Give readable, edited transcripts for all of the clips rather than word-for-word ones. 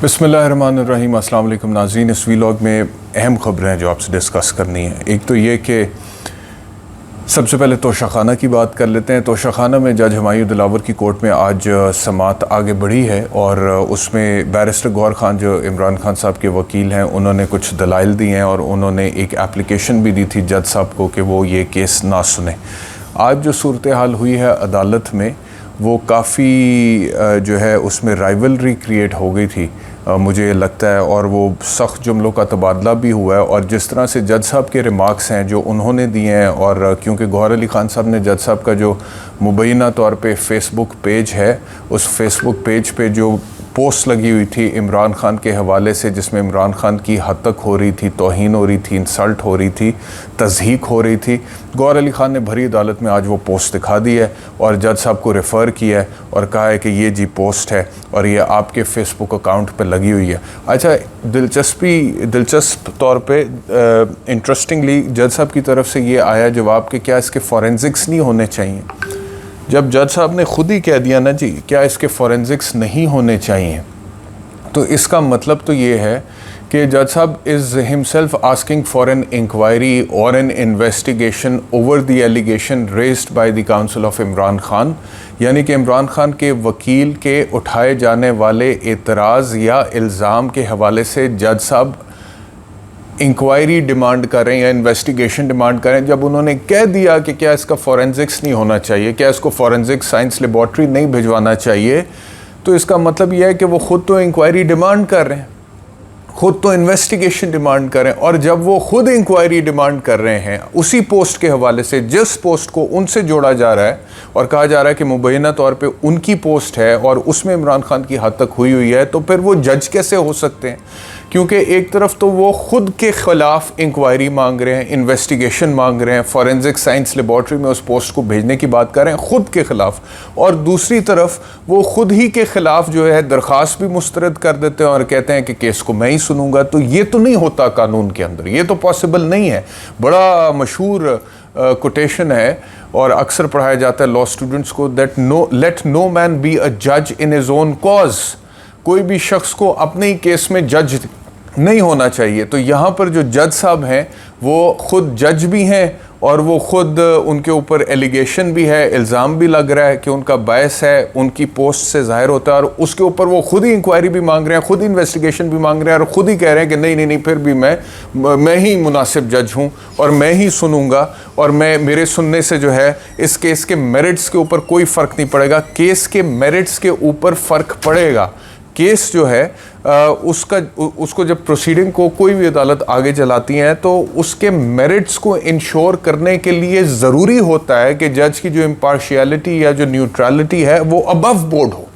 बिस्मिल्लाहिर्रहमानिर्रहीम। अस्सलाम वालेकुम नाज़रीन। इस वीलॉग में अहम ख़बरें हैं जो आपसे डिस्कस करनी है। एक तो ये कि सबसे पहले तोशाखाना की बात कर लेते हैं। तोशाखाना में जज हुमायूं दिलावर की कोर्ट में आज समाअत आगे बढ़ी है और उसमें बैरिस्टर गौहर खान जो इमरान खान साहब के वकील हैं उन्होंने कुछ दलाइल दिए हैं और उन्होंने एक एप्लीकेशन भी दी थी जज साहब को कि वो ये केस ना सुने। आज जो सूरत हाल हुई है अदालत में वो काफ़ी जो है उसमें राइवलरी क्रिएट हो गई थी मुझे लगता है, और वो सख्त जुमलों का तबादला भी हुआ है। और जिस तरह से जज साहब के रिमार्क्स हैं जो उन्होंने दिए हैं, और क्योंकि गौहर अली ख़ान साहब ने जज साहब का जो मुबैना तौर पे फ़ेसबुक पेज है उस फेसबुक पेज पे जो पोस्ट लगी हुई थी इमरान खान के हवाले से जिसमें इमरान खान की हतक हो रही थी, तौहीन हो रही थी, इंसल्ट हो रही थी, तज़हीक हो रही थी, गौहर अली ख़ान ने भरी अदालत में आज वो पोस्ट दिखा दी है और जज साहब को रेफ़र किया है और कहा है कि ये जी पोस्ट है और ये आपके फ़ेसबुक अकाउंट पर लगी हुई है। अच्छा, दिलचस्प तौर पे इंटरेस्टिंगली जज साहब की तरफ से ये आया जवाब कि क्या इसके फॉरेंसिक्स नहीं होने चाहिए। जब जज साहब ने खुद ही कह दिया ना जी क्या इसके फॉरेंसिक्स नहीं होने चाहिए, तो इसका मतलब तो ये है कि जज साहब is himself asking for an inquiry और an investigation over the allegation raised by the counsel of Imran Khan, यानी कि इमरान खान के वकील के उठाए जाने वाले एतराज़ या इल्ज़ाम के हवाले से जज साहब इंक्वायरी डिमांड कर रहे हैं या इन्वेस्टिगेशन डिमांड कर रहे हैं। जब उन्होंने कह दिया कि क्या इसका फॉरेंसिक्स नहीं होना चाहिए, क्या इसको फॉरेंसिक साइंस लेबॉर्ट्री नहीं भिजवाना चाहिए, तो इसका मतलब यह है कि वो ख़ुद तो इंक्वायरी डिमांड कर रहे हैं, ख़ुद तो इन्वेस्टिगेशन डिमांड कर रहे हैं। और जब वो ख़ुद इंक्वायरी डिमांड कर रहे हैं उसी पोस्ट के हवाले से जिस पोस्ट को उनसे जोड़ा जा रहा है और कहा जा रहा है कि मुबैना तौर पे उनकी पोस्ट है और उसमें इमरान खान की हद तक हुई है, तो फिर वो जज कैसे हो सकते हैं? क्योंकि एक तरफ तो वो ख़ुद के ख़िलाफ़ इंक्वायरी मांग रहे हैं, इन्वेस्टिगेशन मांग रहे हैं, फॉरेंसिक साइंस लेबॉर्ट्री में उस पोस्ट को भेजने की बात कर रहे हैं ख़ुद के ख़िलाफ़, और दूसरी तरफ वो ख़ुद ही के ख़िलाफ़ जो है दरख्वास्त भी मुस्तरद कर देते हैं और कहते हैं कि केस को मैं ही सुनूंगा। तो ये तो नहीं होता कानून के अंदर, ये तो पॉसिबल नहीं है। बड़ा मशहूर कोटेशन है और अक्सर पढ़ाया जाता है लॉ स्टूडेंट्स को, that let no man be a जज इन हिज ओन कॉज। कोई भी शख्स को अपने ही केस में जज नहीं होना चाहिए। तो यहाँ पर जो जज साहब हैं वो ख़ुद जज भी हैं और वो ख़ुद उनके ऊपर एलिगेशन भी है, इल्ज़ाम भी लग रहा है कि उनका बायस है, उनकी पोस्ट से ज़ाहिर होता है, और उसके ऊपर वो ख़ुद ही इंक्वायरी भी मांग रहे हैं, ख़ुद ही इन्वेस्टिगेशन भी मांग रहे हैं और ख़ुद ही कह रहे हैं कि नहीं नहीं नहीं फिर भी मैं ही मुनासिब जज हूँ और मैं ही सुनूंगा और मेरे सुनने से जो है इस केस के मेरिट्स के ऊपर कोई फ़र्क नहीं पड़ेगा। केस के मेरिट्स के ऊपर फ़र्क पड़ेगा। केस जो है उसको जब प्रोसीडिंग को कोई भी अदालत आगे चलाती है तो उसके मेरिट्स को इंश्योर करने के लिए ज़रूरी होता है कि जज की जो इम्पार्शियलिटी या जो न्यूट्रलिटी है वो अबव बोर्ड हो,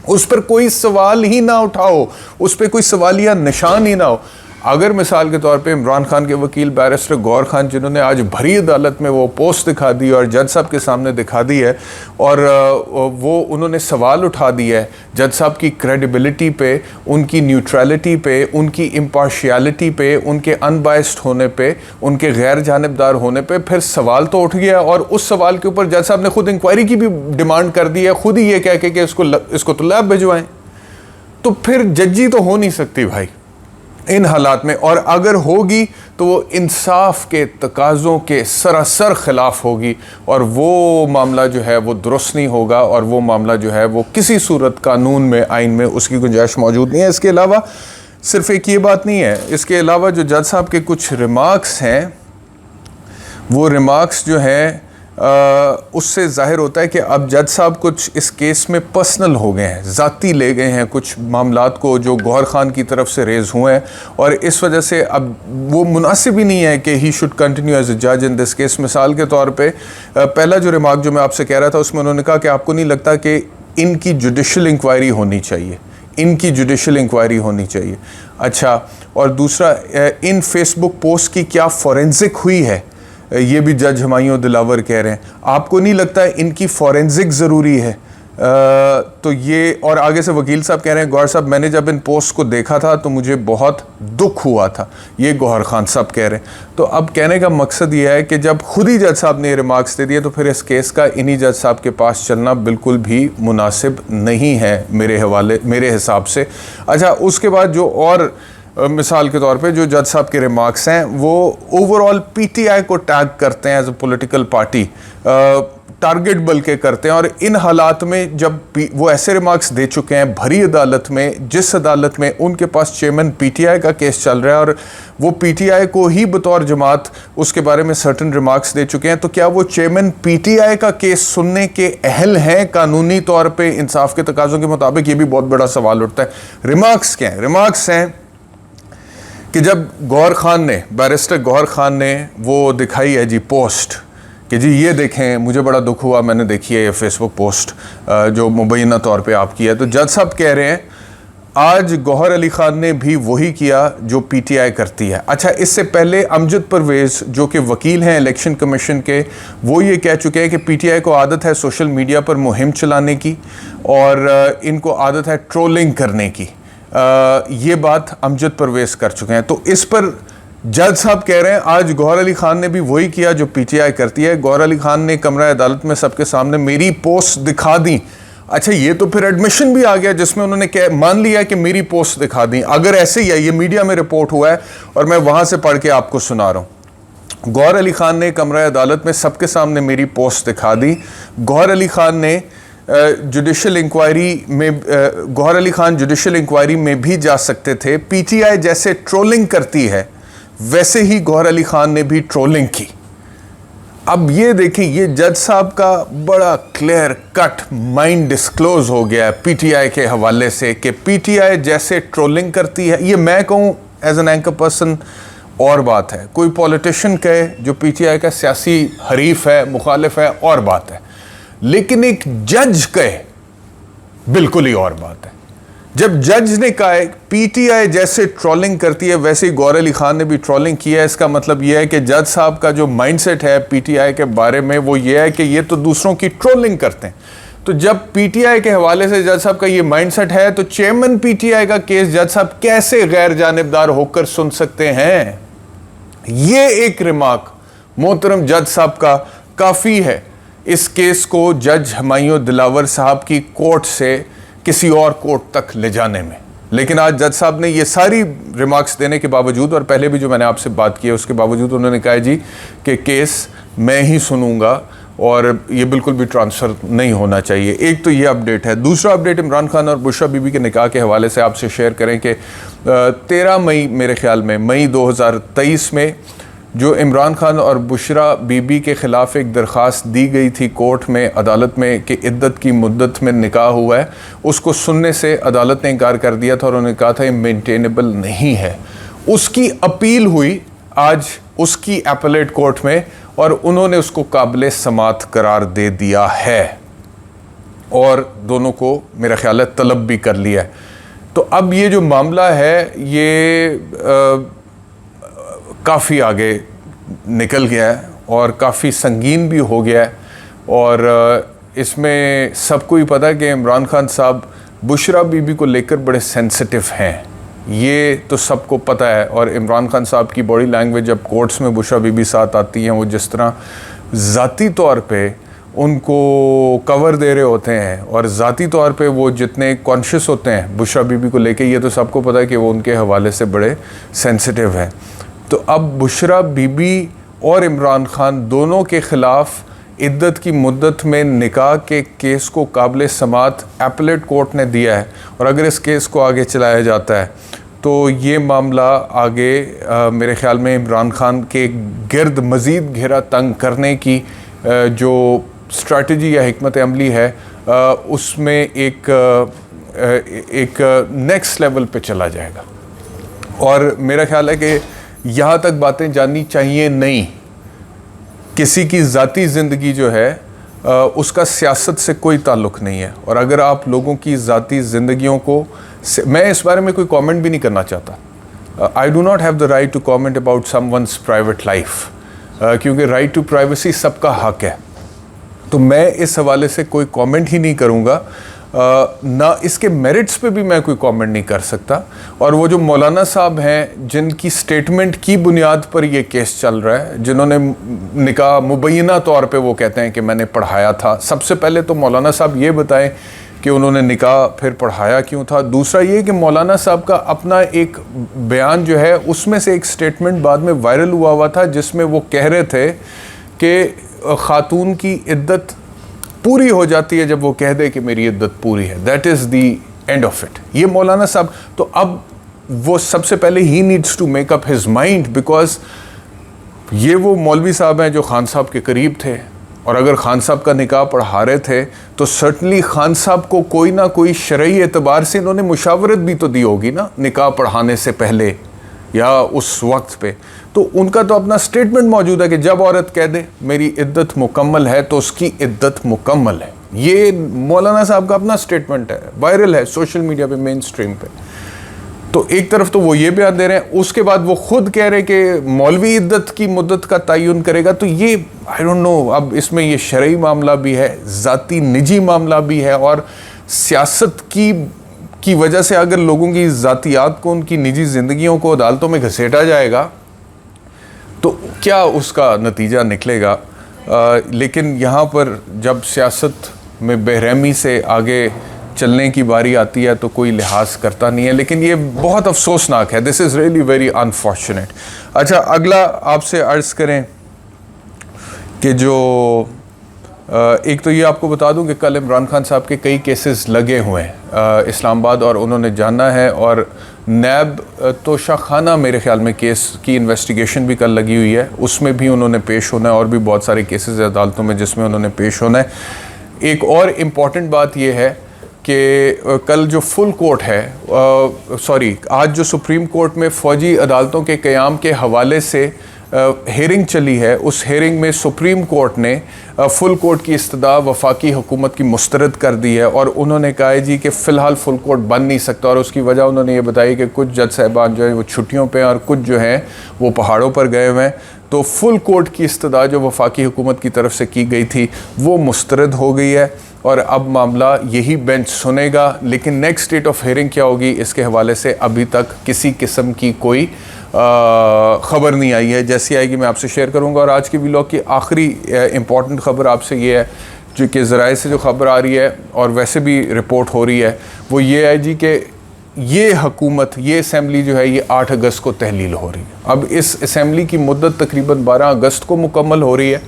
उस पर कोई सवाल ही ना उठाओ, उस पर कोई सवालिया निशान ही ना हो। अगर मिसाल के तौर पे इमरान खान के वकील बैरिस्टर गौहर खान जिन्होंने आज भरी अदालत में वो पोस्ट दिखा दी और जज साहब के सामने दिखा दी है और वो उन्होंने सवाल उठा दिया है जज साहब की क्रेडिबिलिटी पे, उनकी न्यूट्रलिटी पे, उनकी इम्पार्शियलिटी पे, उनके अनबायस्ड होने पे, उनके गैर जानिबदार होने पे, फिर सवाल तो उठ गया और उस सवाल के ऊपर जज साहब ने खुद इंक्वायरी की भी डिमांड कर दी है, खुद ही ये कह के कि इसको तो लैब भिजवाएं। तो फिर जजी तो हो नहीं सकती भाई इन हालात में, और अगर होगी तो वो इंसाफ के तकाज़ों के सरासर ख़िलाफ़ होगी और वो मामला जो है वो दुरुस्त नहीं होगा और वो मामला जो है वो किसी सूरत कानून में, आइन में उसकी गुंजाइश मौजूद नहीं है। इसके अलावा सिर्फ एक ये बात नहीं है, इसके अलावा जो जज साहब के कुछ रिमार्क्स हैं वो रिमार्क्स जो हैं उससे ज़ाहिर होता है कि अब जज साहब कुछ इस केस में पर्सनल हो गए हैं, ज़ाती ले गए हैं कुछ मामलात को जो गौहर खान की तरफ से रेज़ हुए हैं, और इस वजह से अब वो मुनासिब ही नहीं है कि he should continue as a जज इन दिस केस। मिसाल के तौर पे पहला जो रिमार्क जो मैं आपसे कह रहा था उसमें उन्होंने कहा कि आपको नहीं लगता कि इनकी जुडिशल इंक्वायरी होनी चाहिए, इनकी जुडिशल इंक्वायरी होनी चाहिए। अच्छा, और दूसरा इन फेसबुक पोस्ट की क्या फॉरेंसिक हुई है, ये भी जज हुमायूं दिलावर कह रहे हैं। आपको नहीं लगता इनकी फॉरेंसिक ज़रूरी है? तो ये, और आगे से वकील साहब कह रहे हैं, गौहर साहब मैंने जब इन पोस्ट को देखा था तो मुझे बहुत दुख हुआ था, ये गौहर खान साहब कह रहे हैं। तो अब कहने का मकसद ये है कि जब खुद ही जज साहब ने रिमार्क्स दे दिए तो फिर इस केस का इन्हीं जज साहब के पास चलना बिल्कुल भी मुनासिब नहीं है मेरे हिसाब से। अच्छा, उसके बाद जो और मिसाल के तौर पे जो जज साहब के रिमार्क्स हैं वो ओवरऑल पीटीआई को टैग करते हैं as a political party, target बल्कि करते हैं। और इन हालात में जब वो ऐसे रिमार्क्स दे चुके हैं भरी अदालत में, जिस अदालत में उनके पास चेयरमैन पीटीआई का केस चल रहा है और वो पीटीआई को ही बतौर जमात उसके बारे में सर्टन रिमार्क्स दे चुके हैं, तो क्या वो चेयरमैन पीटीआई का केस सुनने के अहल हैं कानूनी तौर पे इंसाफ के तकाज़ों के मुताबिक? ये भी बहुत बड़ा सवाल उठता है। रिमार्क्स क्या हैं? रिमार्क्स हैं कि जब गौहर खान ने, बैरिस्टर गौहर खान ने वो दिखाई है जी पोस्ट कि जी ये देखें, मुझे बड़ा दुख हुआ, मैंने देखी है ये फेसबुक पोस्ट जो मुबैना तौर पे आप किया है, तो जज साहब कह रहे हैं आज गौहर अली खान ने भी वही किया जो पीटीआई करती है। अच्छा, इससे पहले अमजद परवेज़ जो कि वकील हैं इलेक्शन कमीशन के, वो ये कह चुके हैं कि पीटीआई को आदत है सोशल मीडिया पर मुहिम चलाने की और इनको आदत है ट्रोलिंग करने की। ये बात अमजद परवेज़ कर चुके हैं। तो इस पर जज साहब कह रहे हैं आज गौहर अली खान ने भी वही किया जो पीटीआई करती है। गौहर अली खान ने कमरा अदालत में सबके सामने मेरी पोस्ट दिखा दी। अच्छा, ये तो फिर एडमिशन भी आ गया जिसमें उन्होंने मान लिया कि मेरी पोस्ट दिखा दी। अगर ऐसे ही है, ये मीडिया में रिपोर्ट हुआ है और मैं वहां से पढ़ के आपको सुना रहा हूं। गौहर अली खान ने कमरा अदालत में सबके सामने मेरी पोस्ट दिखा दी। गौहर अली खान ने जुडिशल इंक्वायरी में गौहर अली खान जुडिशल इंक्वायरी में भी जा सकते थे। पीटीआई जैसे ट्रोलिंग करती है वैसे ही गौहर अली खान ने भी ट्रोलिंग की। अब ये देखें, ये जज साहब का बड़ा क्लियर कट माइंड डिस्क्लोज हो गया है पीटीआई के हवाले से कि पीटीआई जैसे ट्रोलिंग करती है। ये मैं कहूँ एज एन एंकर पर्सन और बात है, कोई पॉलिटिशियन कहे जो पीटीआई का सियासी हरीफ है, मुखालिफ है, और बात है, लेकिन एक जज कहे बिल्कुल ही और बात है। जब जज ने कहा पीटीआई जैसे ट्रोलिंग करती है वैसे ही गौहर अली खान ने भी ट्रोलिंग किया है, इसका मतलब यह है कि जज साहब का जो माइंडसेट है पीटीआई के बारे में वो ये है कि ये तो दूसरों की ट्रोलिंग करते हैं। तो जब पीटीआई के हवाले से जज साहब का ये माइंडसेट है तो चेयरमैन पीटीआई का केस जज साहब कैसे गैर जानिबदार होकर सुन सकते हैं? ये एक रिमार्क मोहतरम जज साहब का काफ़ी है इस केस को जज हुमायूं दिलावर साहब की कोर्ट से किसी और कोर्ट तक ले जाने में। लेकिन आज जज साहब ने ये सारी रिमार्क्स देने के बावजूद और पहले भी जो मैंने आपसे बात की है उसके बावजूद उन्होंने कहा जी कि केस मैं ही सुनूंगा और ये बिल्कुल भी ट्रांसफ़र नहीं होना चाहिए। एक तो ये अपडेट है। दूसरा अपडेट इमरान खान और बुशरा बीबी के निकाह के हवाले से आपसे शेयर करें कि 13 मई मेरे ख्याल में मई 2023 में जो इमरान खान और बुशरा बीबी के ख़िलाफ़ एक दरख्वास्त दी गई थी कोर्ट में, अदालत में, कि इद्दत की मुद्दत में निकाह हुआ है, उसको सुनने से अदालत ने इनकार कर दिया था और उन्होंने कहा था ये मेंटेनेबल नहीं है। उसकी अपील हुई आज उसकी एपेलेट कोर्ट में और उन्होंने उसको काबिल समात करार दे दिया है और दोनों को मेरा ख्याल है तलब भी कर लिया है। तो अब ये जो मामला है ये काफ़ी आगे निकल गया है और काफ़ी संगीन भी हो गया है और इसमें सबको ही पता है कि इमरान खान साहब बुशरा बीबी को लेकर बड़े सेंसिटिव हैं, ये तो सबको पता है। और इमरान खान साहब की बॉडी लैंग्वेज जब कोर्ट्स में बुशरा बीबी साथ आती हैं, वो जिस तरह ज़ाती तौर पे उनको कवर दे रहे होते हैं और ज़ाती तौर पे वो जितने कॉन्शियस होते हैं बुशरा बीबी को लेके, ये तो सबको पता है कि वो उनके हवाले से बड़े सेंसिटिव हैं। तो अब बुशरा बीबी और इमरान खान दोनों के ख़िलाफ़ इद्दत की मुद्दत में निकाह के केस को काबिल समात एपेलेट कोर्ट ने दिया है और अगर इस केस को आगे चलाया जाता है तो ये मामला आगे मेरे ख़्याल में इमरान खान के गिर्द मज़ीद घेरा तंग करने की जो स्ट्रैटेजी या हिकमत अमली है उसमें एक नेक्स्ट लेवल पे चला जाएगा। और मेरा ख्याल है कि यहाँ तक बातें जाननी चाहिए नहीं। किसी की ज़ाती ज़िंदगी जो है उसका सियासत से कोई ताल्लुक़ नहीं है और अगर आप लोगों की ज़ाती ज़िंदगियों को, मैं इस बारे में कोई कमेंट भी नहीं करना चाहता। I do not have the right to comment about someone's private life, क्योंकि राइट टू प्राइवेसी सबका हक है। तो मैं इस हवाले से कोई कमेंट ही नहीं करूँगा, ना इसके मेरिट्स पे भी मैं कोई कमेंट नहीं कर सकता। और वो जो मौलाना साहब हैं जिनकी स्टेटमेंट की बुनियाद पर ये केस चल रहा है, जिन्होंने निकाह मुबैना तौर पे वो कहते हैं कि मैंने पढ़ाया था, सबसे पहले तो मौलाना साहब ये बताएं कि उन्होंने निकाह फिर पढ़ाया क्यों था। दूसरा ये कि मौलाना साहब का अपना एक बयान जो है उसमें से एक स्टेटमेंट बाद में वायरल हुआ था जिसमें वो कह रहे थे कि ख़ातून की इद्दत पूरी हो जाती है जब वो कह दे कि मेरी इद्दत पूरी है, that is the end of it. ये मौलाना साहब, तो अब वो सबसे पहले ही needs to make up his mind, because ये वो मौलवी साहब हैं जो खान साहब के करीब थे, और अगर खान साहब का निकाह पढ़ा रहे थे तो सर्टनली खान साहब को कोई ना कोई शरई एतबार से इन्होंने मुशावरत भी तो दी होगी ना निकाह पढ़ाने से पहले या उस वक्त पे। तो उनका तो अपना स्टेटमेंट मौजूद है कि जब औरत कह दे मेरी इद्दत मुकम्मल है तो उसकी इद्दत मुकम्मल है। ये मौलाना साहब का अपना स्टेटमेंट है, वायरल है सोशल मीडिया पे, मेन स्ट्रीम पे। तो एक तरफ तो वो ये बयान दे रहे हैं, उसके बाद वो खुद कह रहे हैं कि मौलवी इद्दत की मुद्दत का तयन करेगा। तो ये आई डोंट नो, अब इसमें ये शरई मामला भी है, ज़ाती निजी मामला भी है, और सियासत की वजह से अगर लोगों की ज़ातियात को, उनकी निजी ज़िंदगियों को अदालतों में घसीटा जाएगा तो क्या उसका नतीजा निकलेगा। लेकिन यहाँ पर जब सियासत में बेरहमी से आगे चलने की बारी आती है तो कोई लिहाज करता नहीं है, लेकिन ये बहुत अफसोसनाक है। This is really very unfortunate. अच्छा, अगला आपसे अर्ज़ करें कि जो एक तो ये आपको बता दूं कि कल इमरान खान साहब के कई केसेस लगे हुए हैं इस्लामाबाद, और उन्होंने जाना है, और नैब तोशाखाना मेरे ख्याल में केस की इन्वेस्टिगेशन भी कल लगी हुई है, उसमें भी उन्होंने पेश होना है, और भी बहुत सारे केसेस अदालतों में जिसमें उन्होंने पेश होना है। एक और इम्पॉर्टेंट बात यह है कि कल जो फुल कोर्ट है, आज जो सुप्रीम कोर्ट में फ़ौजी अदालतों के क़याम के हवाले से हेयरिंग चली है, उस हेयरिंग में सुप्रीम कोर्ट ने फुल कोर्ट की इस्तदा वफाकी हुकूमत की मुस्तरद कर दी है, और उन्होंने कहा है जी कि फ़िलहाल फुल कोर्ट बन नहीं सकता, और उसकी वजह उन्होंने ये बताई कि कुछ जज साहिबान जो है वो छुट्टियों पे हैं और कुछ जो हैं वो पहाड़ों पर गए हुए हैं। तो फुल कोर्ट की इस्तदा जो वफाकी हुकूमत की तरफ से की गई थी वो मुस्तरद हो गई है, और अब मामला यही बेंच सुनेगा। लेकिन नेक्स्ट डेट ऑफ हेयरिंग क्या होगी इसके हवाले से अभी तक किसी किस्म की कोई ख़बर नहीं आई है। जैसी आएगी मैं आपसे शेयर करूंगा। और आज की व्लॉग की आखिरी इम्पॉर्टेंट ख़बर आपसे ये है, जो कि ज़राए से जो ख़बर आ रही है और वैसे भी रिपोर्ट हो रही है, वो ये है जी कि ये हुकूमत, ये असम्बली जो है ये 8 अगस्त को तहलील हो रही है। अब इस असम्बली की मुद्दत तकरीबन 12 अगस्त को मुकम्मल हो रही है,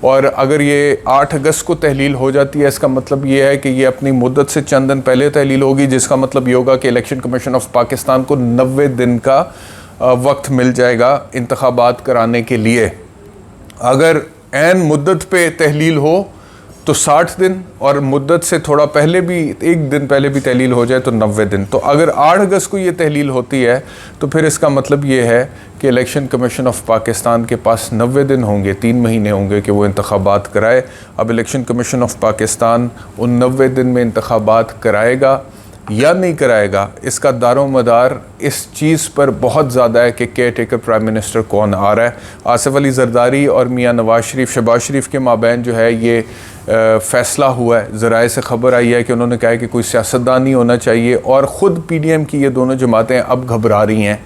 और अगर ये 8 अगस्त को तहलील हो जाती है, इसका मतलब ये है कि ये अपनी मुद्दत से चंद दिन पहले तहलील होगी, जिसका मतलब ये होगा कि इलेक्शन कमीशन ऑफ पाकिस्तान को 90 दिन का वक्त मिल जाएगा इंतखाबात कराने के लिए। अगर ऐन मुद्दत पे तहलील हो तो 60 दिन, और मुद्दत से थोड़ा पहले भी, 1 दिन पहले भी तहलील हो जाए तो 90 दिन। तो अगर 8 अगस्त को ये तहलील होती है तो फिर इसका मतलब ये है कि इलेक्शन कमीशन ऑफ पाकिस्तान के पास 90 दिन होंगे, 3 महीने होंगे कि वो इंतखाबात कराए। अब इलेक्शन कमीशन ऑफ पाकिस्तान उन 90 दिन में इंतखाबात कराएगा या नहीं कराएगा, इसका दारो मदार इस चीज़ पर बहुत ज़्यादा है कि केयर टेकर प्राइम मिनिस्टर कौन आ रहा है। आसिफ अली जरदारी और मियाँ नवाज शरीफ, शहबाज शरीफ के माबैन जो है ये फ़ैसला हुआ है। ज़राए से ख़बर आई है कि उन्होंने कहा है कि कोई सियासतदान नहीं होना चाहिए, और ख़ुद PDM की ये दोनों जमातें अब घबरा रही हैं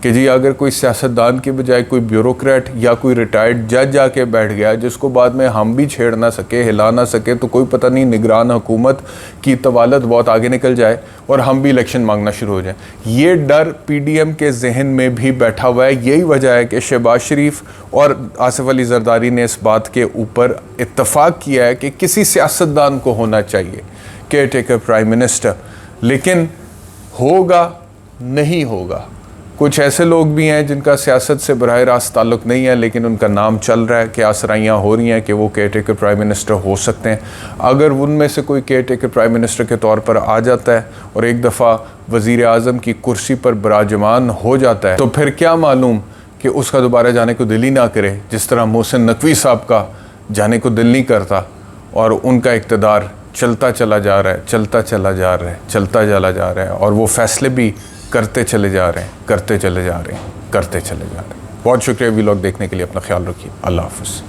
कि जी अगर कोई सियासतदान के बजाय कोई ब्यूरोक्रेट या कोई रिटायर्ड जज आके बैठ गया जिसको बाद में हम भी छेड़ ना सके, हिला ना सके, तो कोई पता नहीं निगरान हुकूमत की तवालत बहुत आगे निकल जाए और हम भी इलेक्शन मांगना शुरू हो जाए। ये डर PDM के जहन में भी बैठा हुआ है। यही वजह है कि शहबाज शरीफ और आसिफ अली जरदारी ने इस बात के ऊपर इत्तफाक किया है कि किसी सियासतदान को होना चाहिए केयर टेकर प्राइम मिनिस्टर। लेकिन होगा नहीं होगा, कुछ ऐसे लोग भी हैं जिनका सियासत से बराह रास्त ताल्लुक़ नहीं है, लेकिन उनका नाम चल रहा है कि आसराइयाँ हो रही हैं कि वो केयर टेकर प्राइम मिनिस्टर हो सकते हैं। अगर उनमें से कोई केयर टेकर प्राइम मिनिस्टर के तौर पर आ जाता है और एक दफ़ा वज़ीर आज़म की कुर्सी पर बराजमान हो जाता है, तो फिर क्या मालूम कि उसका दोबारा जाने को दिल ही ना करे, जिस तरह मोहसिन नकवी साहब का जाने को दिल नहीं करता और उनका इक़्तिदार चलता चला जा रहा है, चलता चला जा रहा है, चलता चला जा रहा है, और वो फ़ैसले भी करते चले जा रहे हैं, करते चले जा रहे हैं, करते चले जा रहे हैं। बहुत शुक्रिया व्लॉग देखने के लिए। अपना ख्याल रखिए। अल्लाह हाफ़िज़।